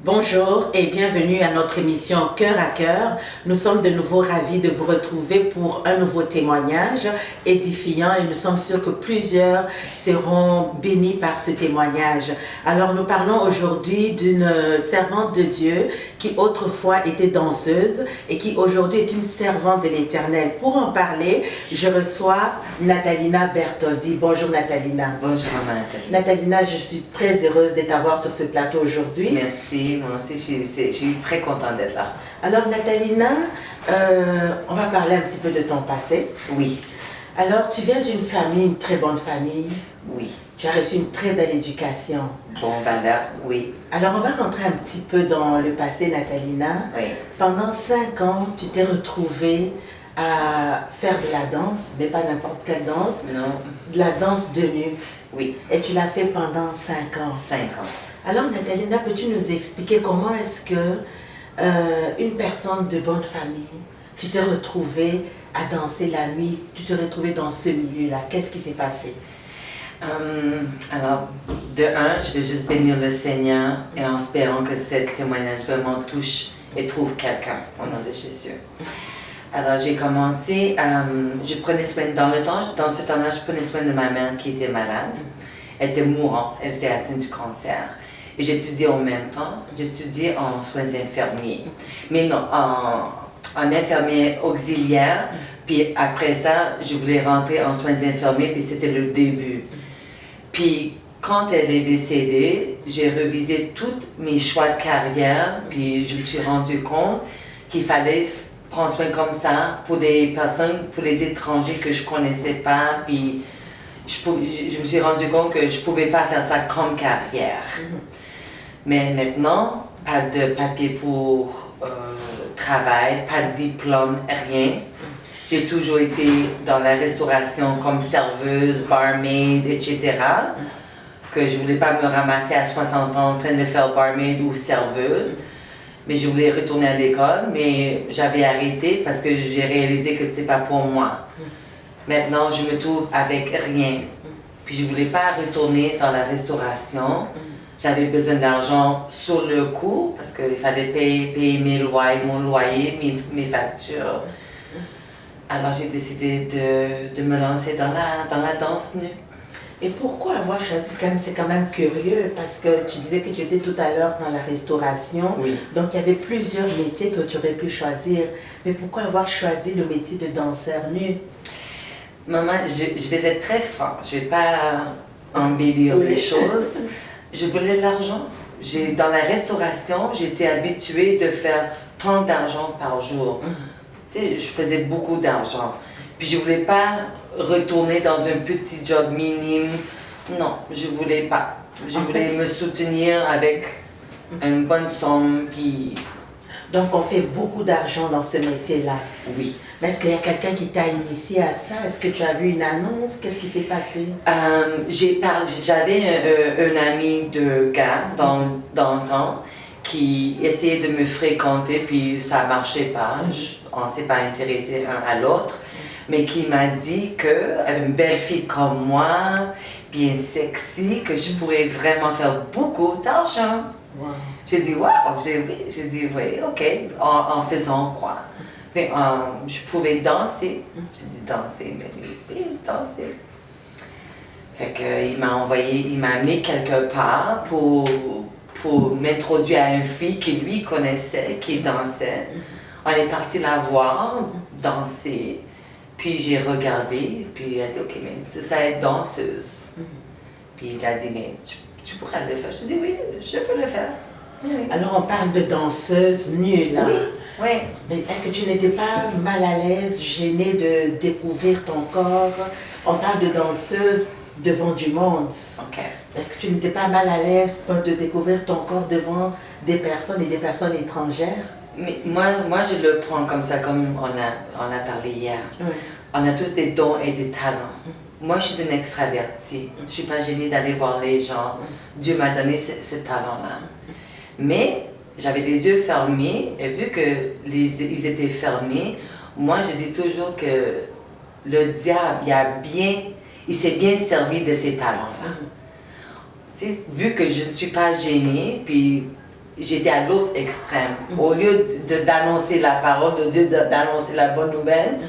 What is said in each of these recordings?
Bonjour et bienvenue à notre émission Cœur à Cœur. Nous sommes de nouveau ravis de vous retrouver pour un nouveau témoignage édifiant et nous sommes sûrs que plusieurs seront bénis par ce témoignage. Alors nous parlons aujourd'hui d'une servante de Dieu qui autrefois était danseuse et qui aujourd'hui est une servante de l'Éternel. Pour en parler, je reçois Natalina Bertoldi. Bonjour Natalina. Bonjour maman Nathalie. Natalina, je suis très heureuse de t'avoir sur ce plateau aujourd'hui. Merci, moi aussi je suis très contente d'être là. Alors Natalina, on va parler un petit peu de ton passé. Oui, Alors tu viens d'une famille, une très bonne famille. oui. Tu as reçu une très belle éducation. Bon valeur, oui, Alors on va rentrer un petit peu dans le passé Natalina. oui. Pendant 5 ans, tu t'es retrouvée à faire de la danse, mais pas n'importe quelle danse, Non, de la danse de nu. oui, Et tu l'as fait pendant 5 ans. 5 ans. Alors Natalina, peux-tu nous expliquer comment est-ce que une personne de bonne famille, tu t'es retrouvée à danser la nuit, tu t'es retrouvée dans ce milieu-là? Qu'est-ce qui s'est passé? Alors, de un, je vais juste bénir le Seigneur et en espérant que ce témoignage vraiment touche et trouve quelqu'un au nom de Jésus. Alors, j'ai commencé, je prenais soin, dans ce temps-là, je prenais soin de ma mère qui était malade. Elle était mourante, elle était atteinte du cancer. Et j'étudiais en même temps, j'étudiais en soins infirmiers. Mais non, en infirmier auxiliaire. Puis après ça, je voulais rentrer en soins infirmiers, puis c'était le début. Puis quand elle est décédée, j'ai revisé tous mes choix de carrière, puis je me suis rendu compte qu'il fallait prendre soin comme ça pour des personnes, pour les étrangers que je connaissais pas, puis je me suis rendu compte que je pouvais pas faire ça comme carrière. Mais maintenant, pas de papier pour travail, pas de diplôme, rien. J'ai toujours été dans la restauration comme serveuse, barmaid, etc. Que je voulais pas me ramasser à 60 ans en train de faire barmaid ou serveuse. Mais je voulais retourner à l'école, mais j'avais arrêté parce que j'ai réalisé que c'était pas pour moi. Maintenant, je me trouve avec rien. Puis je voulais pas retourner dans la restauration. J'avais besoin d'argent sur le coup parce qu'il fallait payer mon loyer, mes factures. Alors j'ai décidé de me lancer dans la danse nue. Et pourquoi avoir choisi, c'est quand même curieux, parce que tu disais que tu étais tout à l'heure dans la restauration, Oui. donc il y avait plusieurs métiers que tu aurais pu choisir, mais pourquoi avoir choisi le métier de danseur nu? Maman, je vais être très franc, je vais pas embellir les choses. Je voulais de l'argent. Dans la restauration, j'étais habituée de faire tant d'argent par jour. Tu sais, je faisais beaucoup d'argent. Puis je voulais pas retourner dans un petit job minime. Non, je voulais pas. Je voulais me soutenir avec une bonne somme. Puis Donc on fait beaucoup d'argent dans ce métier-là. oui. Mais est-ce qu'il y a quelqu'un qui t'a initié à ça? Est-ce que tu as vu une annonce? Qu'est-ce qui s'est passé? J'avais un ami de gars dans le temps qui essayait de me fréquenter, puis ça ne marchait pas. On ne s'est pas intéressé un à l'autre. Mais qui m'a dit qu'une belle fille comme moi, bien sexy, que je pourrais vraiment faire beaucoup d'argent. Wow. J'ai dit, wow, j'ai dit, oui, ok, en faisant quoi? Mais je pouvais danser. J'ai dit, danser, mais oui, danser. Fait qu'il il m'a amené quelque part pour m'introduire à une fille qui lui connaissait, qui dansait. On est parti la voir, danser. Puis j'ai regardé, puis il a dit, ok, mais c'est ça être danseuse. Puis il a dit, mais tu pourrais le faire. J'ai dit, oui, je peux le faire. Oui. Alors on parle de danseuse nue là. Oui, oui. Mais est-ce que tu n'étais pas mal à l'aise, gênée de découvrir ton corps? On parle de danseuse devant du monde. Ok. Est-ce que tu n'étais pas mal à l'aise de découvrir ton corps devant des personnes et des personnes étrangères? Mais moi, je le prends comme ça, comme on a parlé hier. Oui. On a tous des dons et des talents. Moi, je suis une extravertie. Je ne suis pas gênée d'aller voir les gens. Dieu m'a donné ce talent-là. Mais j'avais les yeux fermés, et vu ils étaient fermés, moi, je dis toujours que le diable, il s'est bien servi de ces talents-là. Tu sais, vu que je ne suis pas gênée, puis j'étais à l'autre extrême. Au lieu d'annoncer la parole de Dieu, d'annoncer la bonne nouvelle,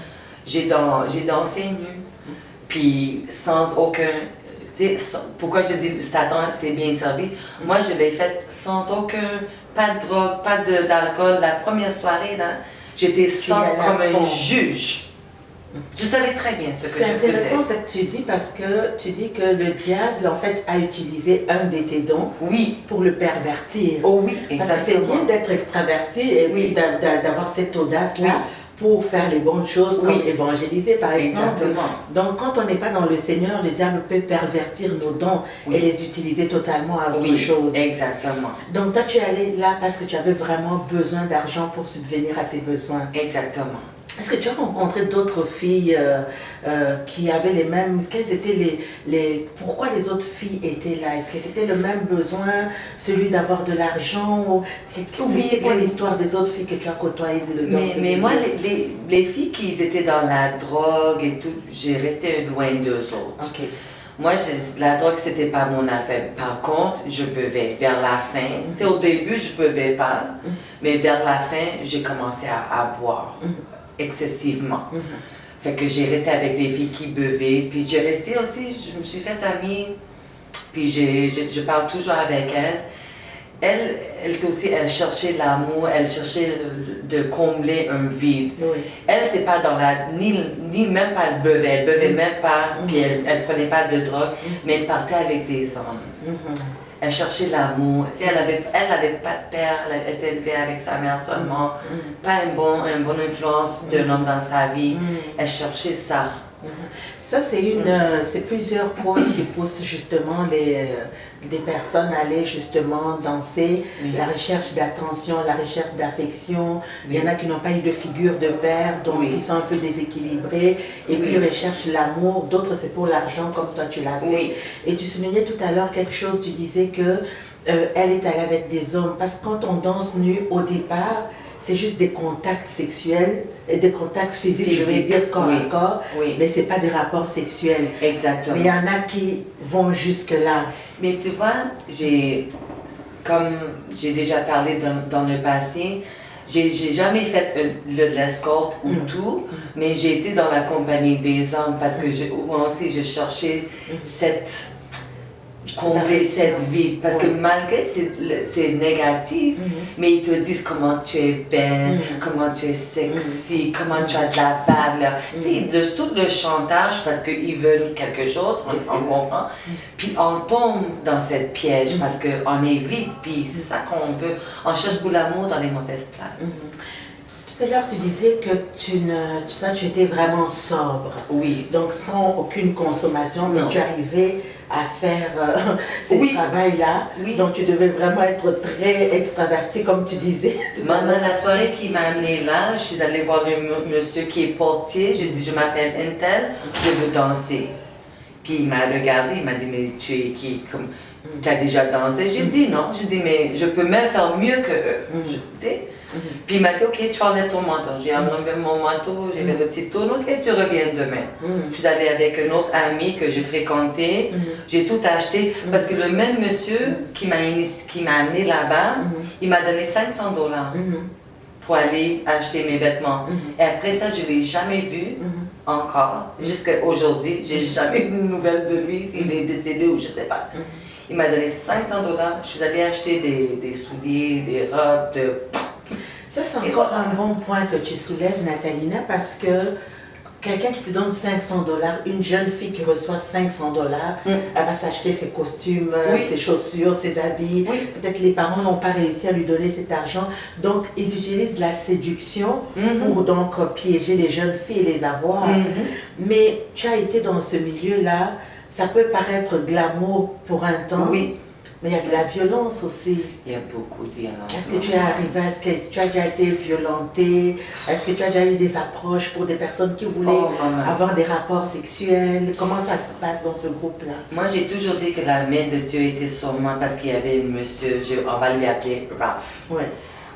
j'ai dansé nu. Puis sans aucun... Pourquoi je dis Satan s'est bien servi? Moi, je l'ai fait sans aucun... Pas de drogue, pas d'alcool. La première soirée, là, j'étais sobre comme un juge. Je savais très bien ce que je faisais. C'est intéressant ce que tu dis parce que tu dis que le diable, en fait, a utilisé un de tes dons pour le pervertir. Oh oui, exactement. Parce que c'est bien d'être extraverti et puis d'avoir cette audace-là pour faire les bonnes choses, comme évangéliser, par exemple. Exactement. Donc, quand on n'est pas dans le Seigneur, le diable peut pervertir nos dons et les utiliser totalement à autre chose. Exactement. Donc, toi, tu es allé là parce que tu avais vraiment besoin d'argent pour subvenir à tes besoins. Exactement. Est-ce que tu as rencontré d'autres filles qui avaient les mêmes... Quels étaient pourquoi les autres filles étaient là? Est-ce que c'était le même besoin, celui d'avoir de l'argent? C'est quoi l'histoire des autres filles que tu as côtoyées mais moi, les filles qui étaient dans la drogue et tout, j'ai resté loin d'eux autres. Okay. Moi, la drogue, c'était pas mon affaire. Par contre, je buvais vers la fin. Tu sais, au début, je buvais pas, mais vers la fin, j'ai commencé à boire. Excessivement. Fait que j'ai resté avec des filles qui buvaient, puis j'ai resté aussi, je me suis fait amie, puis je parle toujours avec elle. Elle aussi, elle cherchait l'amour, elle cherchait de combler un vide. Elle n'était pas dans ni même pas elle buvait même pas, puis elle prenait pas de drogue, mais elle partait avec des hommes. Elle cherchait l'amour. Elle avait pas de père, elle était élevée avec sa mère seulement. Pas une bonne influence de l'homme dans sa vie. Elle cherchait ça. Ça, c'est plusieurs causes qui poussent justement des personnes à aller justement danser. La recherche d'attention, la recherche d'affection. Il y en a qui n'ont pas eu de figure de père, donc ils sont un peu déséquilibrés. Et puis ils recherchent l'amour. D'autres, c'est pour l'argent, comme toi tu l'as fait. Et tu soulignais tout à l'heure quelque chose, tu disais que elle est allée avec des hommes. Parce que quand on danse nu, au départ, c'est juste des contacts sexuels, et des contacts physiques, je vais dire corps à corps, mais ce n'est pas des rapports sexuels. Exactement. Mais il y en a qui vont jusque-là. Mais tu vois, comme j'ai déjà parlé dans le passé, j'ai jamais fait de l'escorte ou tout, mais j'ai été dans la compagnie des hommes parce que moi aussi, je cherchais combler cette vie. Parce que malgré c'est négatif, mais ils te disent comment tu es belle, comment tu es sexy, comment tu as de la valeur. Tu sais, tout le chantage parce qu'ils veulent quelque chose, on comprend. Puis on tombe dans cette piège parce qu'on est vide, puis c'est ça qu'on veut. On cherche pour l'amour dans les mauvaises places. Tout à l'heure, tu disais que tu étais vraiment sobre. Oui. Donc sans aucune consommation, mais tu arrivais à faire ce travail-là. Donc tu devais vraiment être très extraverti, comme tu disais. Maman, la soirée qui m'a amenée là, je suis allée voir le monsieur qui est portier. J'ai dit, je m'appelle Intel, je veux danser. Puis il m'a regardé, il m'a dit, mais tu es qui? Tu as déjà dansé? J'ai dit non. J'ai dit, mais je peux même faire mieux que eux. Puis il m'a dit, ok, tu enlèves ton manteau. J'ai enlevé mon manteau, j'ai fait le petit tour, ok, tu reviens demain. Je suis allée avec un autre ami que j'ai fréquenté, j'ai tout acheté, parce que le même monsieur qui m'a amené là-bas, il m'a donné $500 pour aller acheter mes vêtements. Et après ça, je ne l'ai jamais vu encore, jusqu'à aujourd'hui. J'ai jamais eu de nouvelles de lui, s'il est décédé ou je ne sais pas. Il m'a donné $500, je suis allée acheter des souliers, des robes, Ça, c'est encore un bon point que tu soulèves, Nathalina, parce que quelqu'un qui te donne $500, une jeune fille qui reçoit $500, elle va s'acheter ses costumes, ses chaussures, ses habits. Peut-être les parents n'ont pas réussi à lui donner cet argent. Donc, ils utilisent la séduction pour donc piéger les jeunes filles et les avoir. Mais tu as été dans ce milieu-là, ça peut paraître glamour pour un temps. Mais il y a de la violence aussi. Il y a beaucoup de violence. Est-ce que tu es arrivé, est-ce que tu as déjà été violentée? Est-ce que tu as déjà eu des approches pour des personnes qui voulaient avoir des rapports sexuels? Comment ça se passe dans ce groupe-là? Moi, j'ai toujours dit que la main de Dieu était sur moi parce qu'il y avait un monsieur, on va lui appeler Raph.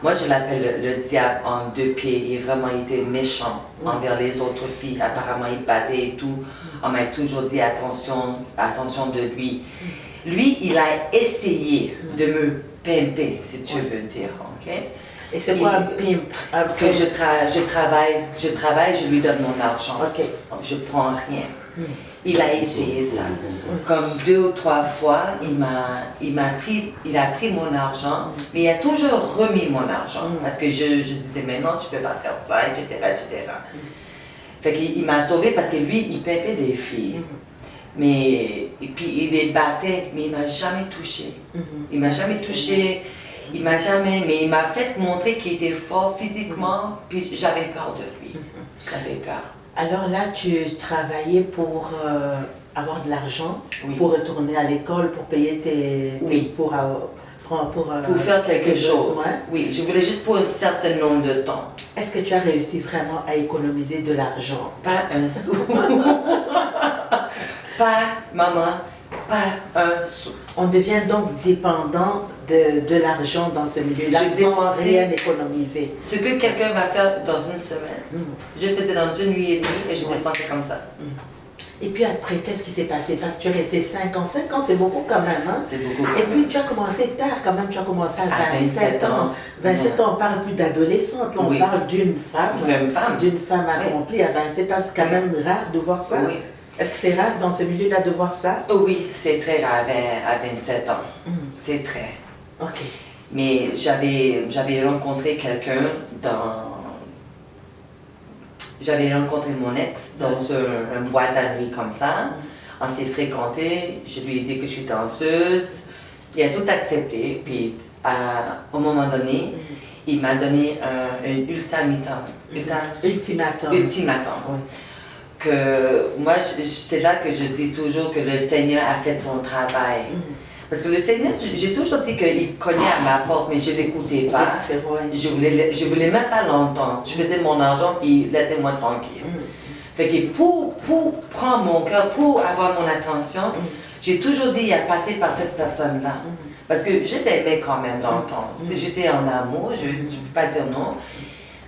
Moi, je l'appelle le diable en deux pieds. Il était méchant envers les autres filles. Apparemment, il battait et tout. On m'a toujours dit attention de lui. Lui, il a essayé de me pimper, si tu veux dire, ok? Et c'est quoi un pimp? Que je travaille, je lui donne mon argent. Ok. Je prends rien. Il a essayé ça. Comme 2 ou 3 fois, il a pris mon argent, mais il a toujours remis mon argent. Parce que je disais, mais non, tu peux pas faire ça, etc., etc. Fait qu'il m'a sauvé parce que lui, il pimpait des filles. Mais, et puis il les battait, mais il m'a jamais touché. Il m'a jamais touché. Il m'a jamais, mais il m'a fait montrer qu'il était fort physiquement, puis j'avais peur de lui. J'avais peur. Alors là, tu travaillais pour avoir de l'argent, pour retourner à l'école, pour payer pour faire quelque chose. Besoins. Oui, je voulais juste pour un certain nombre de temps. Est-ce que tu as réussi vraiment à économiser de l'argent? Pas un sou. Pas, maman, pas un sou. On devient donc dépendant de l'argent dans ce milieu-là, sans rien économiser. Ce que quelqu'un va faire dans une semaine, je faisais dans une nuit et demie et je dépensais comme ça. Et puis après, qu'est-ce qui s'est passé? Parce que tu es resté 5 ans. 5 ans, c'est beaucoup quand même. Hein? C'est beaucoup. Et puis tu as commencé tard quand même. Tu as commencé à 27 ans. 27 ans, on parle plus d'adolescente. On parle d'une femme. D'une femme accomplie à 27 ans. C'est quand même rare de voir ça. Oui. Est-ce que c'est rare dans ce milieu-là de voir ça? Oui, c'est très rare à 27 ans. C'est très. Ok. Mais j'avais rencontré quelqu'un J'avais rencontré mon ex dans une boîte à nuit comme ça. On s'est fréquenté. Je lui ai dit que je suis danseuse. Il a tout accepté. Puis, au moment donné, il m'a donné un ultimatum. Oui. Que moi, c'est là que je dis toujours que le Seigneur a fait son travail. Parce que le Seigneur, j'ai toujours dit qu'il cognait à ma porte, mais je ne l'écoutais pas. Je voulais même pas l'entendre. Je faisais mon argent, puis laissez-moi tranquille. Fait que pour prendre mon cœur, pour avoir mon attention, j'ai toujours dit, il a passé par cette personne-là. Parce que je l'aimais quand même dans le temps. J'étais en amour, je ne veux pas dire non.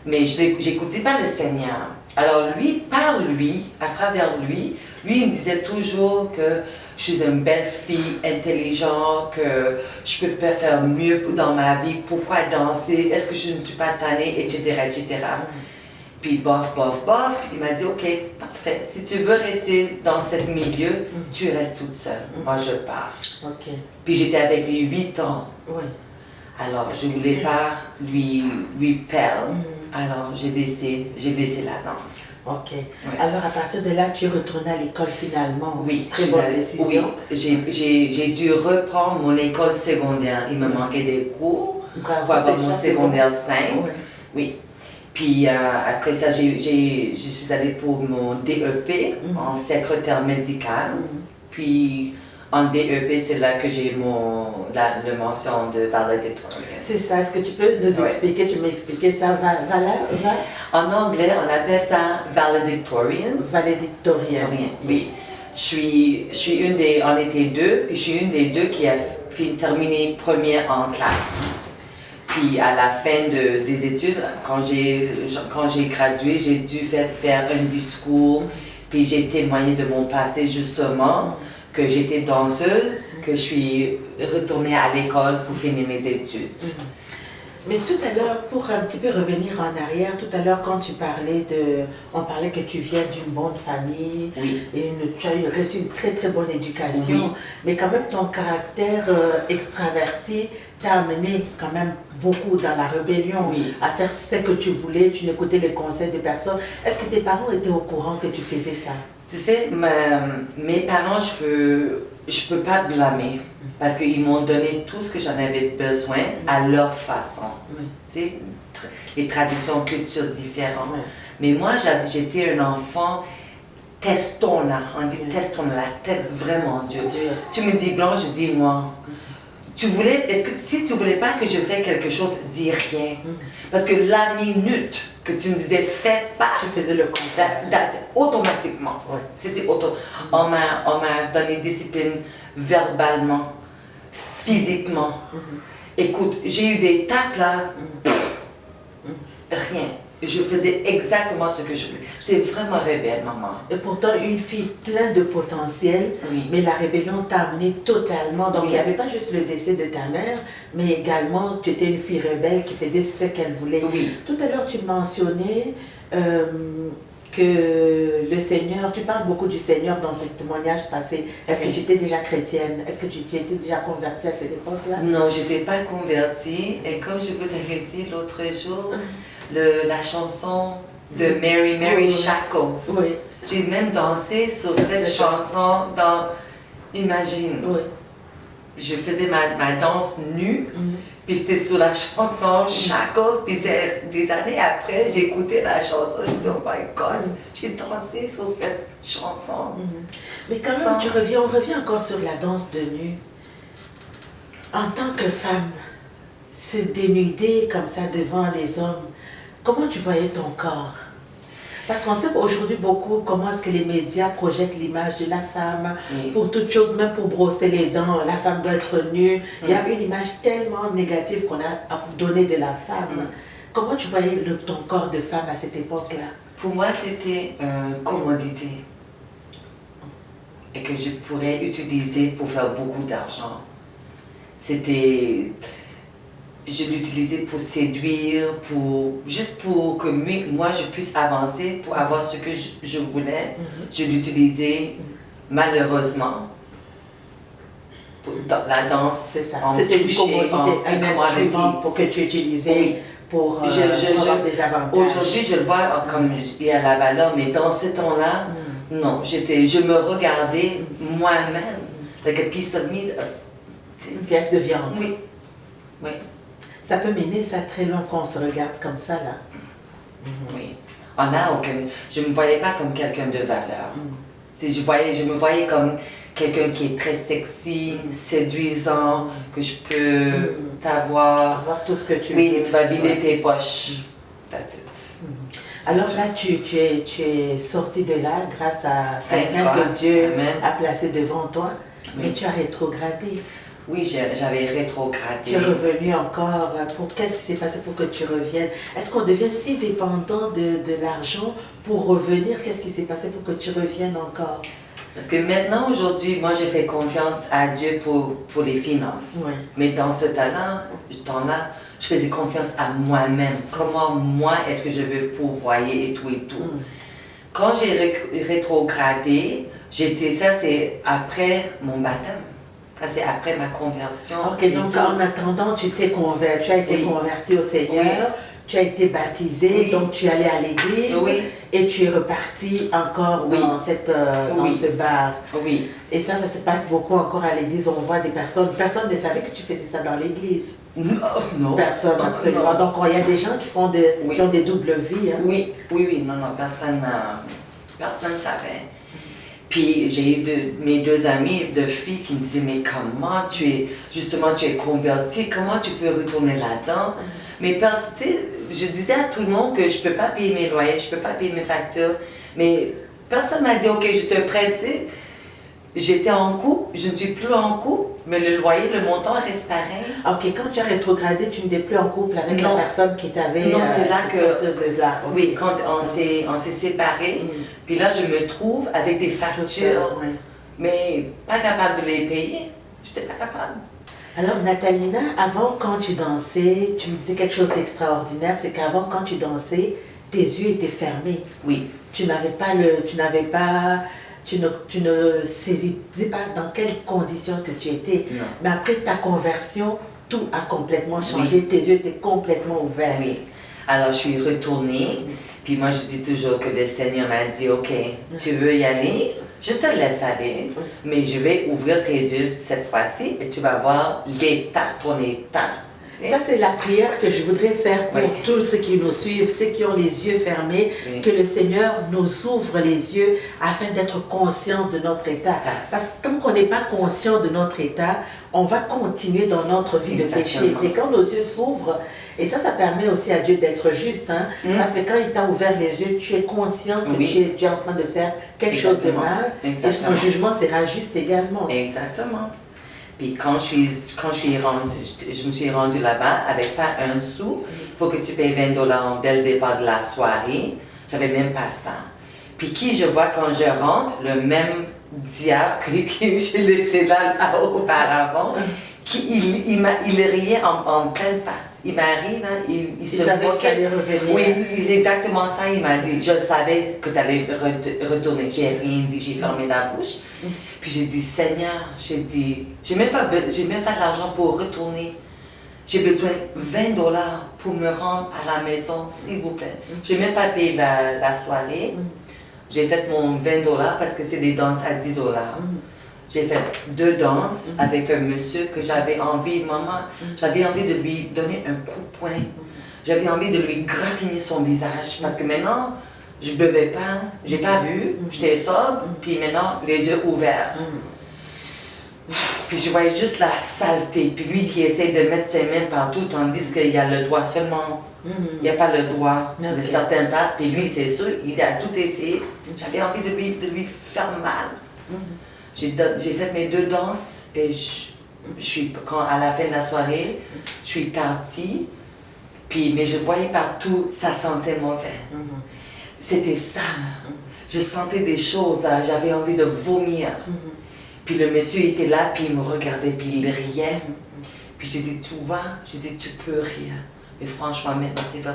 Mais je n'écoutais pas le Seigneur. Alors lui, par lui, à travers lui, il me disait toujours que je suis une belle fille, intelligente, que je peux pas faire mieux dans ma vie, pourquoi danser, est-ce que je ne suis pas tannée, etc., etc. Puis bof, il m'a dit, ok, parfait, si tu veux rester dans ce milieu, tu restes toute seule, moi je pars. Ok. Puis j'étais avec lui 8 ans. Oui. Alors je ne voulais pas lui perdre. Alors, j'ai laissé la danse. Ok. Alors, à partir de là, tu es retournée à l'école finalement. Oui, très bonne décision. Oui, j'ai dû reprendre mon école secondaire. Il me manquait des cours pour avoir mon secondaire 5. Oui. Puis après ça, je suis allée pour mon DEP en secrétaire médical. Puis en DEP, c'est là que j'ai le mention de valedictorian. C'est ça, est-ce que tu peux nous expliquer, tu m'as expliqué ça, En anglais, on appelle ça valedictorian. Valedictorian. Oui. On était 2, puis je suis une des 2 qui a terminé première en classe. Puis à la fin des études, quand j'ai gradué, j'ai dû faire un discours, puis j'ai témoigné de mon passé justement, que j'étais danseuse, que je suis retournée à l'école pour finir mes études. Mais tout à l'heure, pour un petit peu revenir en arrière, tout à l'heure quand on parlait que tu viens d'une bonne famille, et tu as reçu une très très bonne éducation, mais quand même ton caractère extraverti t'a amené quand même beaucoup dans la rébellion, à faire ce que tu voulais, tu n'écoutais les conseils de personne. Est-ce que tes parents étaient au courant que tu faisais ça? Tu sais, mes parents, je peux pas blâmer parce qu'ils m'ont donné tout ce que j'en avais besoin à leur façon. Tu sais, les traditions, cultures différentes. Mais moi, j'étais un enfant testona, on dit testona, la tête vraiment dure. Tu me dis blanc, je dis noir. Si tu voulais pas que je fasse quelque chose, dis rien. Parce que la minute que tu me disais fais pas, tu faisais le contraire. Automatiquement. C'était on m'a donné discipline verbalement, physiquement. Écoute, j'ai eu des tapes là, rien. je faisais exactement ce que je voulais. J'étais vraiment rebelle, maman. Et pourtant, une fille pleine de potentiel, Oui. mais la rébellion t'a amené totalement. Donc, Oui. il n'y avait pas juste le décès de ta mère, mais également, tu étais une fille rebelle qui faisait ce qu'elle voulait. Oui. Tout à l'heure, tu mentionnais que le Seigneur, tu parles beaucoup du Seigneur dans tes témoignages passés. Est-ce que tu étais déjà chrétienne? Est-ce que tu étais déjà convertie à cette époque-là? Non, je n'étais pas convertie. Et comme je vous avais dit l'autre jour, la chanson de Mary Oui. Shackles. Oui. J'ai même dansé sur cette chanson dans... Imagine, Oui. je faisais ma danse nue, puis c'était sur la chanson Shackles, puis des années après, j'ai écouté la chanson, j'ai dit, oh my God, j'ai dansé sur cette chanson. Mais quand même, on revient encore sur la danse de nu. En tant que femme, se dénuder comme ça devant les hommes, comment tu voyais ton corps? Parce qu'on sait aujourd'hui beaucoup comment est-ce que les médias projettent l'image de la femme, pour toute chose, même pour brosser les dents, la femme doit être nue. Il y a une image tellement négative qu'on a donnée de la femme. Comment tu voyais ton corps de femme à cette époque-là? Pour moi, c'était une commodité et que je pourrais utiliser pour faire beaucoup d'argent. C'était... Je l'utilisais pour séduire, juste pour que moi je puisse avancer, pour avoir ce que je voulais. Je l'utilisais malheureusement dans la danse. C'est ça. C'était une commodité, un instrument pour que tu utilisais pour avoir des avantages. Aujourd'hui, je le vois comme il y a la valeur, mais dans ce temps-là, non, je me regardais moi-même, like a piece of meat. Une pièce de viande. Oui. Oui. Ça peut mener ça très loin quand on se regarde comme ça, là. Oui. Je ne me voyais pas comme quelqu'un de valeur. Je me voyais comme quelqu'un qui est très sexy, séduisant, que je peux t'avoir. Avoir tout ce que tu veux. Oui, tu vas vider tes poches. That's it. Alors là, tu es sortie de là grâce à quelqu'un que Dieu a placé devant toi, mais tu as rétrogradé. Oui, j'avais rétrogradé. Tu es revenu encore. Qu'est-ce qui s'est passé pour que tu reviennes? Est-ce qu'on devient si dépendant de l'argent pour revenir? Qu'est-ce qui s'est passé pour que tu reviennes encore? Parce que maintenant, aujourd'hui, moi, j'ai fait confiance à Dieu pour les finances. Oui. Mais dans ce temps-là, je faisais confiance à moi-même. Comment moi, est-ce que je veux pourvoyer et tout et tout. Quand j'ai rétrogradé, ça c'est après mon baptême. Ça, c'est après ma conversion. Ok, donc en attendant, tu as été converti au Seigneur, tu as été baptisé, donc tu es allé à l'église et tu es reparti encore dans ce bar. Oui. Et ça se passe beaucoup encore à l'église. On voit des personnes ne savait que tu faisais ça dans l'église. Non. Personne, absolument. Donc il y a des gens qui ont des doubles vies. Hein. Oui, non, personne ne savait. Puis j'ai eu mes deux amies de filles qui me disaient, mais comment tu es convertie, comment tu peux retourner là-dedans? Mais je disais à tout le monde que je ne peux pas payer mes loyers, je ne peux pas payer mes factures. Mais personne ne m'a dit, ok, je te prête. J'étais en couple, je ne suis plus en couple, mais le loyer, le montant reste pareil. Ok, quand tu as rétrogradé, tu n'étais plus en couple avec la personne qui t'avait... Non, c'est là que... Là. Okay. Oui, quand on s'est séparés, puis là, je me trouve avec des factures, mais pas capable de les payer. Je n'étais pas capable. Alors, Natalina, avant, quand tu dansais, tu me disais quelque chose d'extraordinaire, c'est qu'avant, quand tu dansais, tes yeux étaient fermés. Oui. Tu ne saisissais pas dans quelles conditions que tu étais. Non. Mais après ta conversion, tout a complètement changé. Tes yeux étaient complètement ouverts. Oui. Alors, je suis retournée. Puis moi, je dis toujours que le Seigneur m'a dit, ok, tu veux y aller? Je te laisse aller, mais je vais ouvrir tes yeux cette fois-ci et tu vas voir ton état. Ça, c'est la prière que je voudrais faire pour tous ceux qui nous suivent, ceux qui ont les yeux fermés, que le Seigneur nous ouvre les yeux afin d'être conscients de notre état. Parce que tant qu'on n'est pas conscient de notre état, on va continuer dans notre vie de péché. Et quand nos yeux s'ouvrent, et ça permet aussi à Dieu d'être juste, hein, parce que quand il t'a ouvert les yeux, tu es conscient que tu es en train de faire quelque chose de mal, et son jugement sera juste également. Exactement. Puis je me suis rendue là-bas avec pas un sou. Il faut que tu payes 20 $ dès le départ de la soirée. J'avais même pas ça. Puis qui je vois quand je rentre, le même diable que j'ai laissé là auparavant, il riait en pleine face. Il m'a ri, là, il se savait que tu allais revenir. Oui, c'est exactement ça, il m'a dit. Je savais que tu allais retourner. J'ai rien dit, j'ai fermé la bouche. Puis j'ai dit, Seigneur, j'ai même pas de l'argent pour retourner. J'ai besoin de 20 $ pour me rendre à la maison, s'il vous plaît. J'ai même pas payé la soirée. J'ai fait mon 20 $ parce que c'est des danses à 10 $. J'ai fait 2 danses avec un monsieur que j'avais envie, j'avais envie de lui donner un coup de poing. J'avais envie de lui graffiner son visage parce que maintenant, je ne buvais pas, j'ai pas bu, j'étais sobre, puis maintenant, les yeux ouverts. Puis je voyais juste la saleté, puis lui qui essaie de mettre ses mains partout, tandis qu'il y a le doigt seulement. Il n'y a pas le doigt de certaines places, puis lui, c'est sûr, il a tout essayé. J'avais envie de lui faire mal. J'ai fait mes 2 danses et à la fin de la soirée, je suis partie, mais je voyais partout, ça sentait mauvais. C'était sale. Je sentais des choses, j'avais envie de vomir. Puis le monsieur était là, puis il me regardait, puis il riait. Puis j'ai dit, tu vois, tu peux rire. Mais franchement, maintenant, c'est la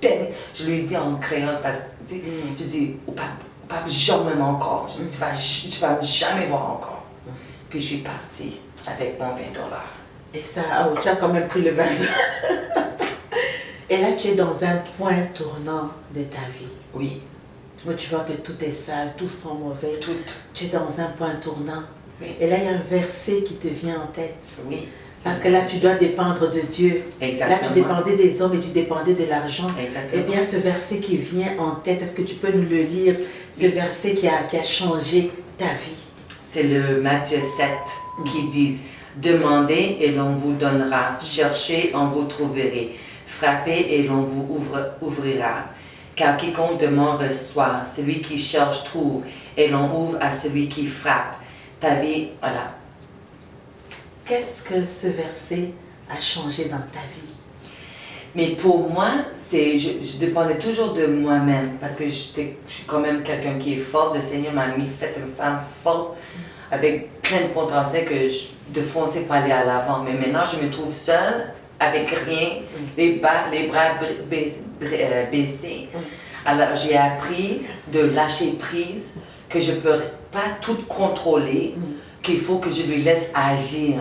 peine. Je lui ai dit en créole, parce que, je dis, au pape, jamais encore. Je dis, tu vas jamais voir encore. Puis je suis partie avec mon 20 $. Et ça, tu as quand même pris le 20 $. Et là, tu es dans un point tournant de ta vie. Oui. Où tu vois que tout est sale, tout sent mauvais. Tout. Tu es dans un point tournant. Oui. Et là, il y a un verset qui te vient en tête. Oui. Parce que là, tu dois dépendre de Dieu. Exactement. Là, tu dépendais des hommes et tu dépendais de l'argent. Exactement. Eh bien, ce verset qui vient en tête, est-ce que tu peux nous le lire? Ce verset qui a changé ta vie. C'est le Matthieu 7 qui dit « Demandez et l'on vous donnera, cherchez, on vous trouverez, frappez et l'on vous ouvrira. Car quiconque demande reçoit, celui qui cherche trouve, et l'on ouvre à celui qui frappe. » Ta vie, voilà. Qu'est-ce que ce verset a changé dans ta vie? Mais pour moi, je dépendais toujours de moi-même parce que je suis quand même quelqu'un qui est fort. Le Seigneur m'a fait une femme forte avec plein de potentiel de foncer pour aller à l'avant. Mais maintenant, je me trouve seule avec rien, les bras baissés. Alors, j'ai appris de lâcher prise, que je ne peux pas tout contrôler, qu'il faut que je lui laisse agir.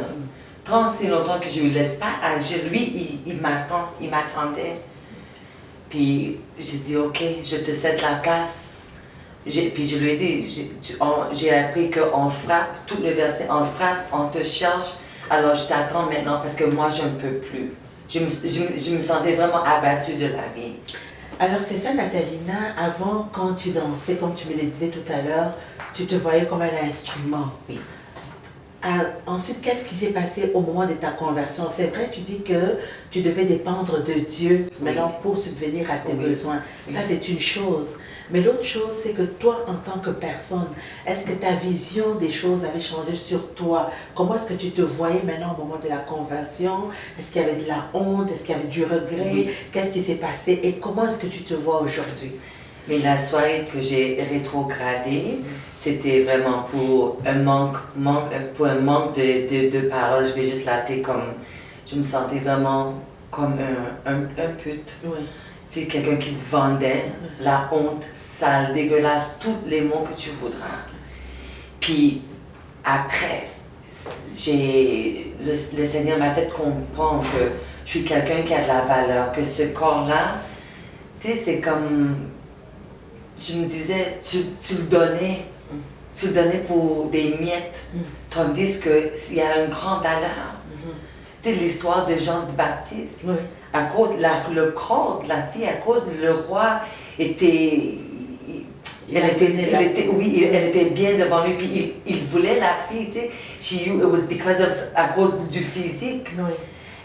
Tant si longtemps que je ne lui laisse pas agir, lui, il m'attendait. Puis j'ai dit, ok, je te cède la place. Puis je lui ai dit, j'ai appris qu'on frappe, tout le verset, on frappe, on te cherche, alors je t'attends maintenant parce que moi, je ne peux plus. Je me sentais vraiment abattue de la vie. Alors c'est ça, Nathalina, avant, quand tu dansais, comme tu me le disais tout à l'heure, tu te voyais comme un instrument. Oui. Ensuite, qu'est-ce qui s'est passé au moment de ta conversion? C'est vrai, tu dis que tu devais dépendre de Dieu maintenant pour subvenir à tes besoins. Ça, c'est une chose. Mais l'autre chose, c'est que toi, en tant que personne, est-ce que ta vision des choses avait changé sur toi? Comment est-ce que tu te voyais maintenant au moment de la conversion? Est-ce qu'il y avait de la honte? Est-ce qu'il y avait du regret? Qu'est-ce qui s'est passé? Et comment est-ce que tu te vois aujourd'hui? Mais la soirée que j'ai rétrogradée, c'était vraiment pour un manque de paroles. Je vais juste l'appeler comme... Je me sentais vraiment comme un pute. Oui. C'est quelqu'un qui se vendait, la honte, sale, dégueulasse, tous les mots que tu voudras. Puis après, le Seigneur m'a fait comprendre que je suis quelqu'un qui a de la valeur, que ce corps-là, tu sais, c'est comme... Je me disais, tu le donnais pour des miettes, tandis qu'il y a une grande valeur. Tu sais, l'histoire de Jean de Baptiste, à cause le corps de la fille, à cause le roi était... Elle était bien devant lui, puis il voulait la fille, tu sais. It was because of, à cause du physique. Oui.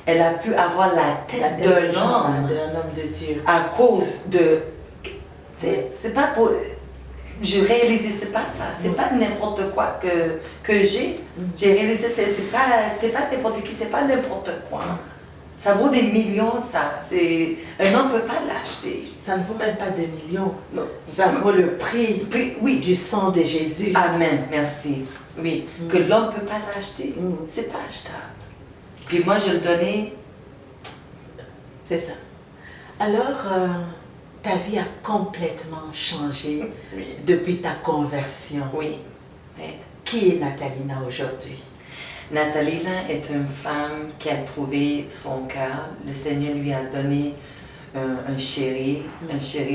Elle a pu avoir la tête d'un homme de Dieu. à cause de... C'est pas pour... je réalisais, c'est pas ça, c'est pas n'importe quoi que j'ai. J'ai réalisé, t'es pas n'importe qui, c'est pas n'importe quoi. Ça vaut des millions, ça. Un homme ne peut pas l'acheter. Ça ne vaut même pas des millions. Non. Ça vaut le prix oui. du sang de Jésus. Amen, merci. Oui, que l'homme ne peut pas l'acheter, c'est pas achetable. Puis moi, je le donnais. C'est ça. Alors, ta vie a complètement changé depuis ta conversion. Oui. Qui est Natalina aujourd'hui? Natalina est une femme qui a trouvé son cœur. Le Seigneur lui a donné un chéri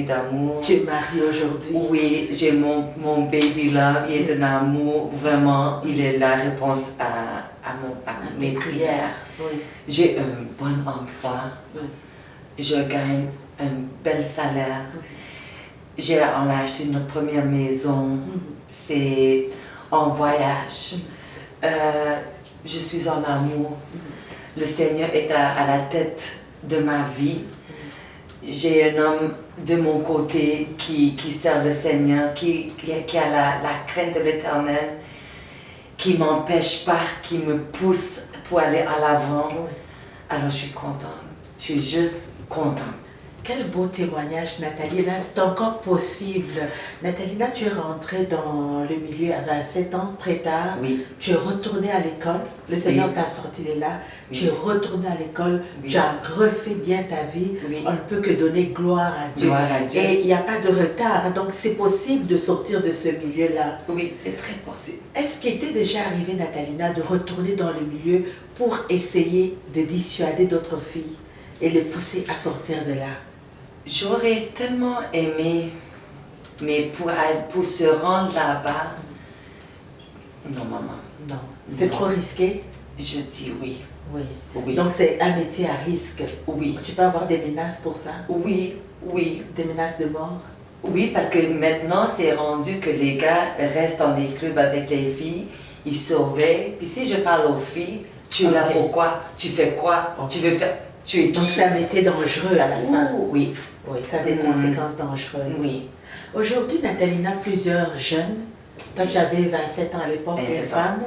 d'amour. Tu es mariée aujourd'hui? Oui, j'ai mon baby là, il est un amour, vraiment, il est la réponse à mes prières. Oui. J'ai un bon emploi, je gagne un bel salaire. On a acheté notre première maison, c'est en voyage. Je suis en amour. Le Seigneur est à la tête de ma vie. J'ai un homme de mon côté qui sert le Seigneur, qui a la crainte de l'Éternel, qui ne m'empêche pas, qui me pousse pour aller à l'avant. Alors je suis contente. Je suis juste contente. Quel beau témoignage, Natalina. C'est encore possible. Natalina, tu es rentrée dans le milieu à 27 ans, très tard. Oui. Tu es retournée à l'école. Le Seigneur t'a sorti de là. Oui. Tu es retournée à l'école. Oui. Tu as refait bien ta vie. Oui. On ne peut que donner gloire à Dieu. Gloire à Dieu. Et il n'y a pas de retard. Donc, c'est possible de sortir de ce milieu-là. Oui, c'est très possible. Est-ce qu'il t'est déjà arrivé, Natalina, de retourner dans le milieu pour essayer de dissuader d'autres filles et les pousser à sortir de là? J'aurais tellement aimé, mais pour se rendre là-bas, non, maman. Non. C'est trop risqué? Je dis oui. Oui. Oui. Donc c'est un métier à risque? Oui. Tu peux avoir des menaces pour ça? Oui, oui. Des menaces de mort? Oui, parce que maintenant, c'est rendu que les gars restent dans les clubs avec les filles, ils surveillent. Puis si je parle aux filles, tu es là pourquoi? Tu fais quoi? Tu veux faire... Tu es qui? Donc c'est un métier dangereux à la fin? Oui. Oui, ça a des conséquences dangereuses. Oui. Aujourd'hui, Natalina, plusieurs jeunes, toi tu avais 27 ans à l'époque, une femme,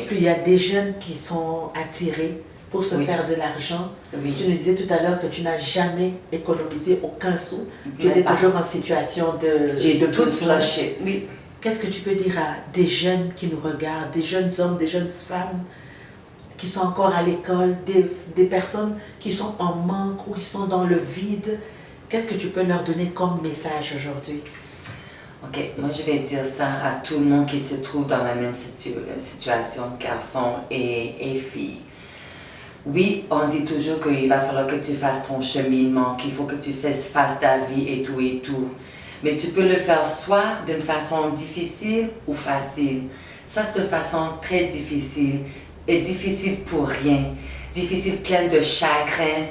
puis il y a des jeunes qui sont attirés pour se faire de l'argent. Oui. Tu nous disais tout à l'heure que tu n'as jamais économisé aucun sou. Tu étais toujours en situation de J'ai tout besoin. lâché. Oui. Qu'est-ce que tu peux dire à des jeunes qui nous regardent, des jeunes hommes, des jeunes femmes qui sont encore à l'école, des personnes qui sont en manque ou qui sont dans le vide? Qu'est-ce que tu peux leur donner comme message aujourd'hui? Ok, moi je vais dire ça à tout le monde qui se trouve dans la même situation, garçons et filles. Oui, on dit toujours qu'il va falloir que tu fasses ton cheminement, qu'il faut que tu fasses ta vie et tout et tout. Mais tu peux le faire soit d'une façon difficile ou facile. Ça, c'est une façon très difficile. Et difficile pour rien. Difficile, pleine de chagrin,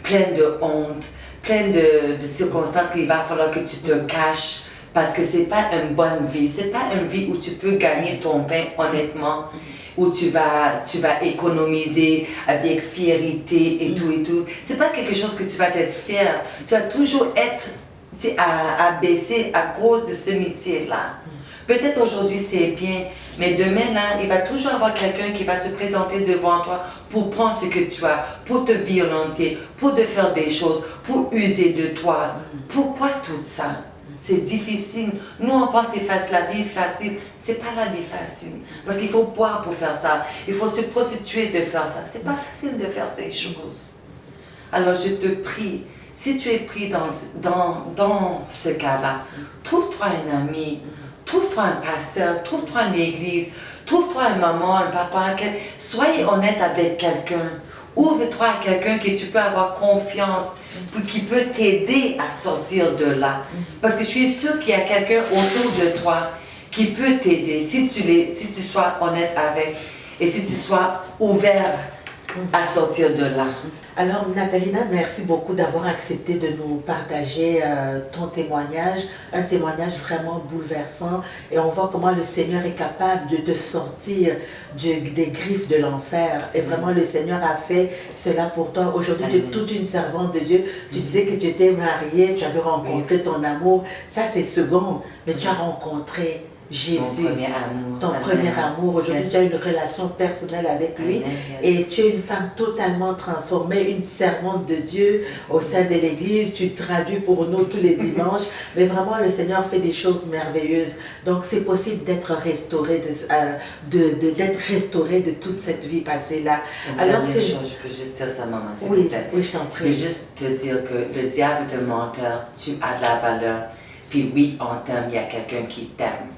pleine de honte, pleine de circonstances qu'il va falloir que tu te caches. Parce que c'est pas une bonne vie. C'est pas une vie où tu peux gagner ton pain honnêtement. Où tu vas économiser avec fierté et tout et tout. C'est pas quelque chose que tu vas être fier. Tu vas toujours être abaissé à cause de ce métier-là. Peut-être aujourd'hui c'est bien, mais demain là, il va toujours avoir quelqu'un qui va se présenter devant toi pour prendre ce que tu as, pour te violenter, pour te faire des choses, pour user de toi. Pourquoi tout ça? C'est difficile. Nous on pense que c'est facile, la vie est facile. C'est pas la vie facile. Parce qu'il faut boire pour faire ça. Il faut se prostituer de faire ça. C'est pas facile de faire ces choses. Alors je te prie, si tu es pris dans ce cas-là, trouve-toi un ami. Trouve-toi un pasteur, trouve-toi une église, trouve-toi une maman, un papa, soyez honnête avec quelqu'un. Ouvre-toi à quelqu'un que tu peux avoir confiance, qui peut t'aider à sortir de là. Parce que je suis sûre qu'il y a quelqu'un autour de toi qui peut t'aider si tu sois honnête avec et si tu sois ouvert à sortir de là. Alors, Natalina, merci beaucoup d'avoir accepté de nous partager ton témoignage, un témoignage vraiment bouleversant. Et on voit comment le Seigneur est capable de te sortir des griffes de l'enfer. Et vraiment, le Seigneur a fait cela pour toi. Aujourd'hui, tu es toute une servante de Dieu. Tu disais que tu étais mariée, tu avais rencontré ton amour. Ça, c'est second. Mais tu as rencontré Jésus, ton premier amour. Aujourd'hui, tu as une relation personnelle avec lui et tu es une femme totalement transformée, une servante de Dieu au sein de l'église. Tu traduis pour nous tous les dimanches, mais vraiment le Seigneur fait des choses merveilleuses. Donc c'est possible d'être restauré, d'être restauré de toute cette vie passée-là. Alors c'est je peux juste dire ça, maman, s'il vous plaît. Oui, je t'en prie. Je veux juste te dire que le diable est un menteur, tu as de la valeur. Puis oui, on t'aime, il y a quelqu'un qui t'aime.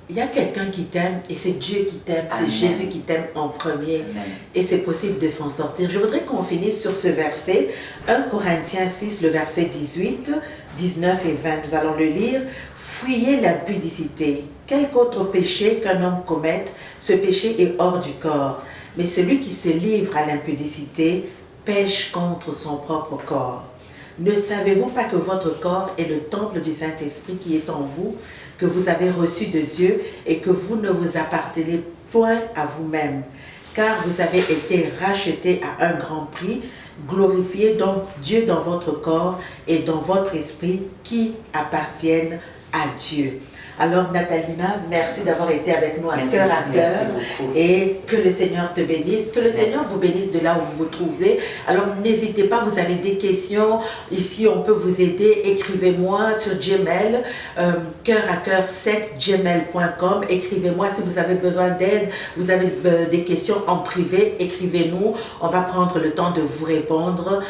Il y a quelqu'un qui t'aime et c'est Dieu qui t'aime, c'est Jésus qui t'aime en premier. Amen. Et c'est possible de s'en sortir. Je voudrais qu'on finisse sur ce verset, 1 Corinthiens 6, le verset 18, 19 et 20. Nous allons le lire. Fuyez l'impudicité. Quelque autre péché qu'un homme commette, ce péché est hors du corps. Mais celui qui se livre à l'impudicité pêche contre son propre corps. Ne savez-vous pas que votre corps est le temple du Saint-Esprit qui est en vous, que vous avez reçu de Dieu et que vous ne vous appartenez point à vous-même, car vous avez été rachetés à un grand prix. Glorifiez donc Dieu dans votre corps et dans votre esprit qui appartiennent à Dieu. Alors Natalina, merci d'avoir été avec nous à cœur à cœur et que le Seigneur te bénisse, que le Seigneur vous bénisse de là où vous vous trouvez. Alors n'hésitez pas, vous avez des questions, ici on peut vous aider, écrivez-moi sur Gmail, coeuracœur7gmail.com, écrivez-moi si vous avez besoin d'aide, vous avez des questions en privé, écrivez-nous, on va prendre le temps de vous répondre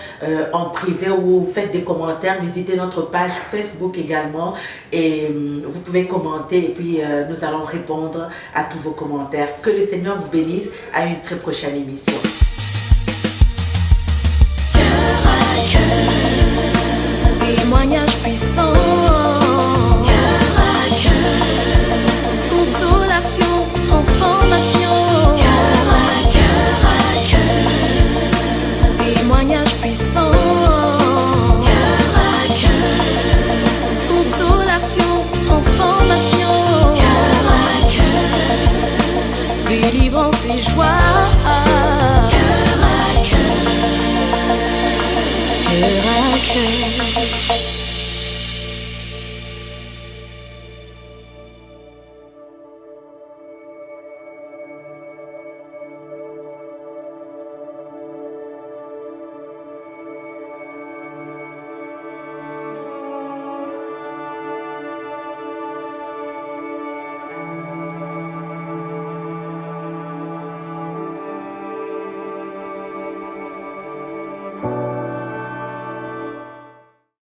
en privé ou faites des commentaires, visitez notre page Facebook également et vous pouvez commenter et puis nous allons répondre à tous vos commentaires. Que le Seigneur vous bénisse. À une très prochaine émission. Cœur à cœur, témoignage puissant. Cœur à cœur, consolation, transformation. Cœur à cœur, témoignage puissant. Cœur à cœur, consolation, transformation. Cœur à cœur, délivrance et joie. Cœur à cœur, cœur à cœur.